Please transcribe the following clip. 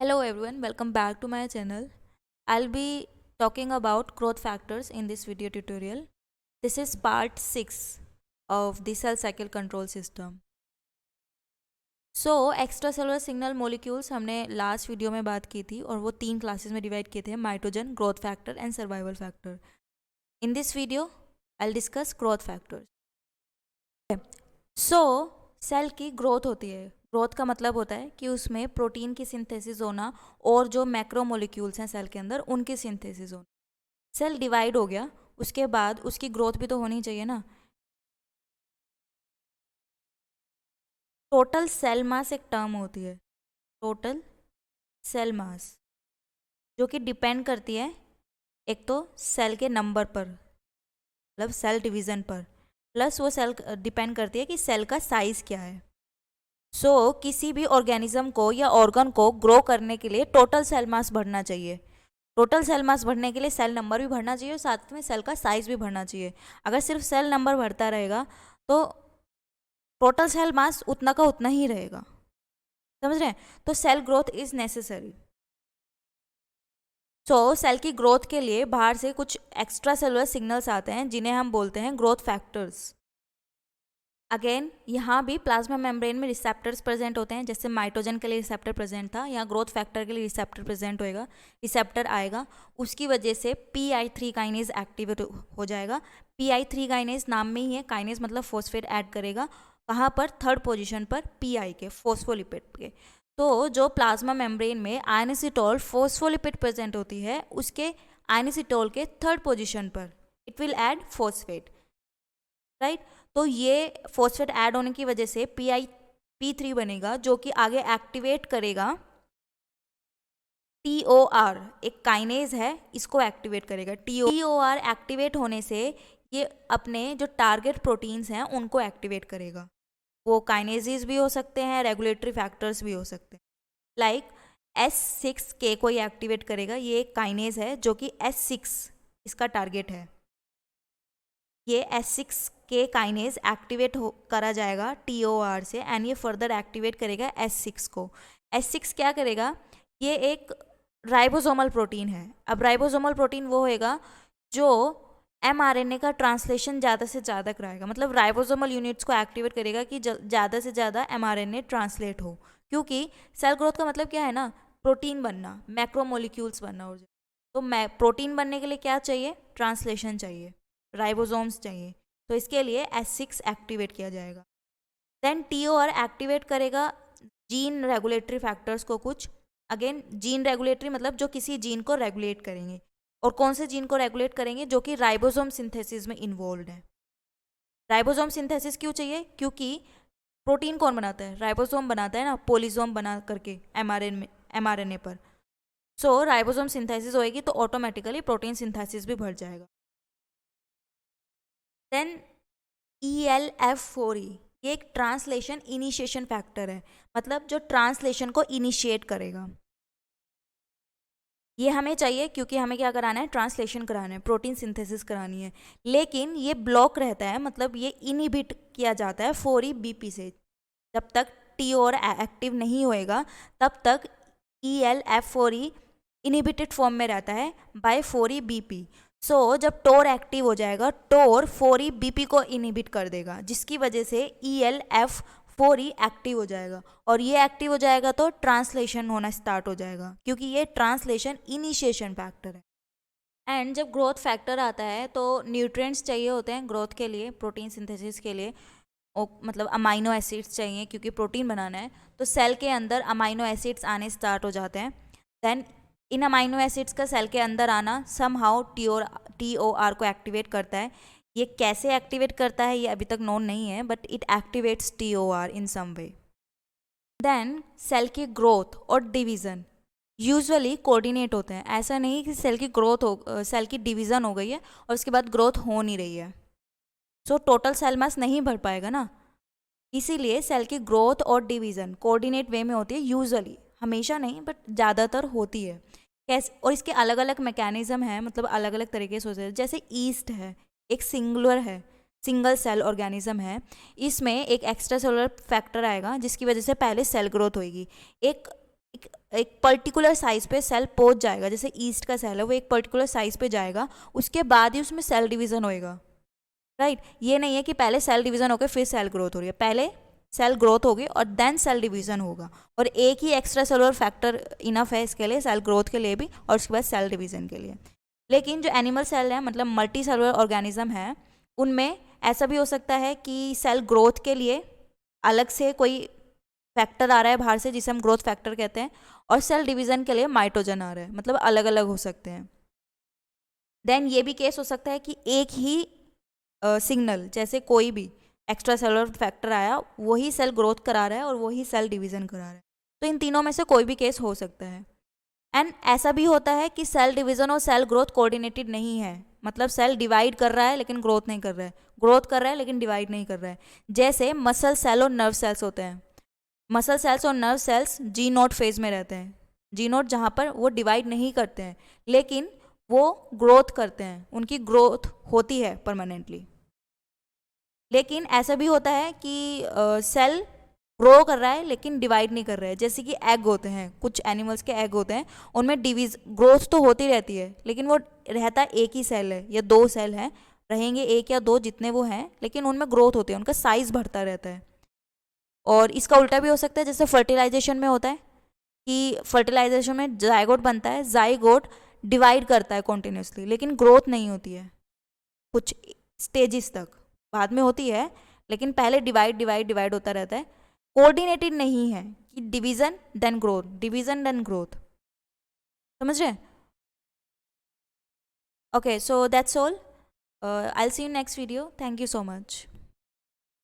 Hello everyone, welcome back to my channel. I'll be talking about growth factors in this video tutorial. This is part 6 of the cell cycle control system. Extra cellular signal molecules हमने last video में बात की थी और वो 3 classes में divide किए थे, mitogen, growth factor and survival factor. In this video I discuss growth factors. Cell की ग्रोथ होती है. ग्रोथ का मतलब होता है कि उसमें प्रोटीन की सिंथेसिस होना और जो मैक्रोमोलिक्यूल्स हैं सेल के अंदर उनकी सिंथेसिस होना. सेल डिवाइड हो गया, उसके बाद उसकी ग्रोथ भी तो होनी चाहिए ना. टोटल सेल मास एक टर्म होती है, टोटल सेल मास, जो कि डिपेंड करती है एक तो सेल के नंबर पर, मतलब सेल डिवीज़न पर, प्लस वो सेल डिपेंड करती है कि सेल का साइज़ क्या है. किसी भी ऑर्गेनिज्म को या ऑर्गन को ग्रो करने के लिए टोटल सेल मास बढ़ना चाहिए. टोटल सेल मास बढ़ने के लिए सेल नंबर भी बढ़ना चाहिए और साथ में सेल का साइज़ भी बढ़ना चाहिए. अगर सिर्फ सेल नंबर बढ़ता रहेगा तो टोटल सेल मास उतना का उतना ही रहेगा. समझ रहे हैं? तो cell growth is necessary. Cell की ग्रोथ के लिए बाहर से कुछ एक्स्ट्रा सेलुलर सिग्नल्स आते हैं जिन्हें हम बोलते हैं ग्रोथ फैक्टर्स. अगेन यहाँ भी प्लाज्मा मेम्ब्रेन में रिसेप्टर्स प्रेजेंट होते हैं. जैसे माइटोजन के लिए रिसेप्टर प्रेजेंट था, यहाँ ग्रोथ फैक्टर के लिए रिसेप्टर प्रेजेंट होएगा, रिसेप्टर आएगा, उसकी वजह से PI3 काइनेज एक्टिवेट हो जाएगा. PI3 काइनेज नाम में ही है, काइनेज मतलब फोस्फेट ऐड करेगा. कहाँ पर? थर्ड पोजीशन पर, PI के, फोस्फोलिपिड के. तो जो प्लाज्मा मेम्ब्रेन में आयनिसिटोल फोस्फोलिपिड प्रेजेंट होती है, उसके आयनिसिटोल के थर्ड पोजीशन पर it will add phosphate, right. तो ये फोस्फेट ऐड होने की वजह से P3 बनेगा, जो कि आगे एक्टिवेट करेगा TOR, एक काइनेज है, इसको एक्टिवेट करेगा. TOR एक्टिवेट होने से ये अपने जो टारगेट प्रोटीन्स हैं उनको एक्टिवेट करेगा. वो काइनेजेस भी हो सकते हैं, रेगुलेटरी फैक्टर्स भी हो सकते हैं. लाइक S6K को ये एक्टिवेट करेगा. ये एक काइनेज है जो कि S6 इसका टारगेट है. ये S6K काइनेज एक्टिवेट करा जाएगा TOR से एंड ये फर्दर एक्टिवेट करेगा S6 को. S6 क्या करेगा? ये एक राइबोसोमल प्रोटीन है. अब राइबोसोमल प्रोटीन वो होएगा जो mRNA का ट्रांसलेशन ज़्यादा से ज़्यादा कराएगा, मतलब राइबोसोमल यूनिट्स को एक्टिवेट करेगा कि ज़्यादा से ज़्यादा mRNA ट्रांसलेट हो. क्योंकि सेल ग्रोथ का मतलब क्या है ना, प्रोटीन बनना, मैक्रोमोलिक्यूल्स बनना. तो प्रोटीन बनने के लिए क्या चाहिए? ट्रांसलेशन चाहिए, राइबोसोम्स चाहिए. तो इसके लिए S6 एक्टिवेट किया जाएगा. देन TOR एक्टिवेट करेगा जीन रेगुलेटरी फैक्टर्स को कुछ. अगेन जीन रेगुलेटरी मतलब जो किसी जीन को रेगुलेट करेंगे. और कौन से जीन को रेगुलेट करेंगे? जो कि राइबोसोम सिंथेसिस में इन्वॉल्व है. राइबोसोम सिंथेसिस क्यों चाहिए? क्योंकि प्रोटीन कौन बनाता है? राइबोसोम बनाता है ना, पोलिसोम बना करके mRNA पर. राइबोसोम सिंथेसिस होएगी तो ऑटोमेटिकली प्रोटीन सिंथेसिस भी बढ़ जाएगा. देन ELF4E, ये एक ट्रांसलेशन इनिशिएशन फैक्टर है, मतलब जो ट्रांसलेशन को इनिशिएट करेगा. ये हमें चाहिए क्योंकि हमें क्या कराना है? ट्रांसलेशन कराना है, प्रोटीन सिंथेसिस करानी है. लेकिन ये ब्लॉक रहता है, मतलब ये इनहिबिट किया जाता है 4EBP से. जब तक TOR एक्टिव नहीं होएगा तब तक ELF4E इनहिबिटेड फॉर्म में रहता है बाय 4EBP. जब टोर एक्टिव हो जाएगा, टोर 4EBP को इनहिबिट कर देगा, जिसकी वजह से ELF4E एक्टिव हो जाएगा. और ये एक्टिव हो जाएगा तो ट्रांसलेशन होना स्टार्ट हो जाएगा, क्योंकि ये ट्रांसलेशन इनिशिएशन फैक्टर है. एंड जब ग्रोथ फैक्टर आता है तो न्यूट्रिएंट्स चाहिए होते हैं ग्रोथ के लिए, प्रोटीन सिंथेसिस के लिए, मतलब अमाइनो एसिड्स चाहिए क्योंकि प्रोटीन बनाना है. तो सेल के अंदर अमाइनो एसिड्स आने स्टार्ट हो जाते हैं. देन इन अमाइनो एसिड्स का सेल के अंदर आना समहाउ TOR को एक्टिवेट करता है. ये कैसे एक्टिवेट करता है ये अभी तक नोन नहीं है, but it activates TOR in some way. Then cell की ग्रोथ और डिवीज़न यूजुअली कोऑर्डिनेट होते हैं. ऐसा नहीं कि सेल की ग्रोथ हो, सेल की डिवीज़न हो गई है और उसके बाद ग्रोथ हो नहीं रही है. टोटल सेल मास नहीं बढ़ पाएगा ना. इसीलिए सेल की ग्रोथ और डिवीज़न कोऑर्डिनेट वे में होती है यूजुअली, हमेशा नहीं बट ज़्यादातर होती है. कैसे? और इसके अलग अलग मैकेनिज्म हैं, मतलब अलग अलग तरीके से होते हैं. जैसे ईस्ट है, एक सिंगुलर है, सिंगल सेल ऑर्गेनिज्म है. इसमें एक एक्स्ट्रा सेलुलर फैक्टर आएगा जिसकी वजह से पहले सेल ग्रोथ होएगी. एक एक पर्टिकुलर साइज पे सेल पहुंच जाएगा, जैसे ईस्ट का सेल है वो एक पर्टिकुलर साइज पे जाएगा, उसके बाद ही उसमें सेल डिवीजन होएगा, राइट। ये नहीं है कि पहले सेल डिवीजन होकर फिर सेल ग्रोथ हो रही है, पहले सेल ग्रोथ होगी और देन सेल डिवीजन होगा, और एक ही एक्स्ट्रा सेलुलर फैक्टर इनफ है इसके लिए, सेल ग्रोथ के लिए भी और उसके बाद सेल डिवीजन के लिए। लेकिन जो एनिमल सेल है, मतलब मल्टी सेलुलर ऑर्गेनिज्म है, उनमें ऐसा भी हो सकता है कि सेल ग्रोथ के लिए अलग से कोई फैक्टर आ रहा है बाहर से, जिसे हम ग्रोथ फैक्टर कहते हैं, और सेल डिवीजन के लिए माइटोजन आ रहा है, मतलब अलग अलग हो सकते हैं। देन ये भी केस हो सकता है कि एक ही सिग्नल, जैसे कोई भी एक्स्ट्रा सेलुलर फैक्टर आया, वही सेल ग्रोथ करा रहा है और वही सेल डिवीजन करा रहा है, तो इन तीनों में से कोई भी केस हो सकता है। एंड ऐसा भी होता है कि सेल डिवीजन और सेल ग्रोथ कोऑर्डिनेटेड नहीं है, मतलब सेल डिवाइड कर रहा है लेकिन ग्रोथ नहीं कर रहा है, ग्रोथ कर रहा है लेकिन डिवाइड नहीं कर रहा है। जैसे मसल सेल और नर्व सेल्स होते हैं, मसल सेल्स और नर्व सेल्स जी नोट फेज में रहते हैं, जी नोट जहाँ पर वो डिवाइड नहीं करते हैं लेकिन वो ग्रोथ करते हैं, उनकी ग्रोथ होती है परमानेंटली। लेकिन ऐसा भी होता है कि सेल ग्रो कर रहा है लेकिन डिवाइड नहीं कर रहा है, जैसे कि एग होते हैं, कुछ एनिमल्स के एग होते हैं, उनमें ग्रोथ तो होती रहती है लेकिन वो रहता एक ही सेल है या दो सेल हैं, रहेंगे एक या दो जितने वो हैं, लेकिन उनमें ग्रोथ होती है, उनका साइज बढ़ता रहता है। और इसका उल्टा भी हो सकता है, जैसे फर्टिलाइजेशन में होता है कि फर्टिलाइजेशन में जाइगोट बनता है, जाइगोट डिवाइड करता है कॉन्टिन्यूसली लेकिन ग्रोथ नहीं होती है कुछ स्टेजेस तक, बाद में होती है लेकिन पहले डिवाइड डिवाइड डिवाइड होता रहता है, कोऑर्डिनेटेड नहीं है कि division then growth, division then growth, समझ रहे? Okay, so that's all, I will see you next video, thank you so much.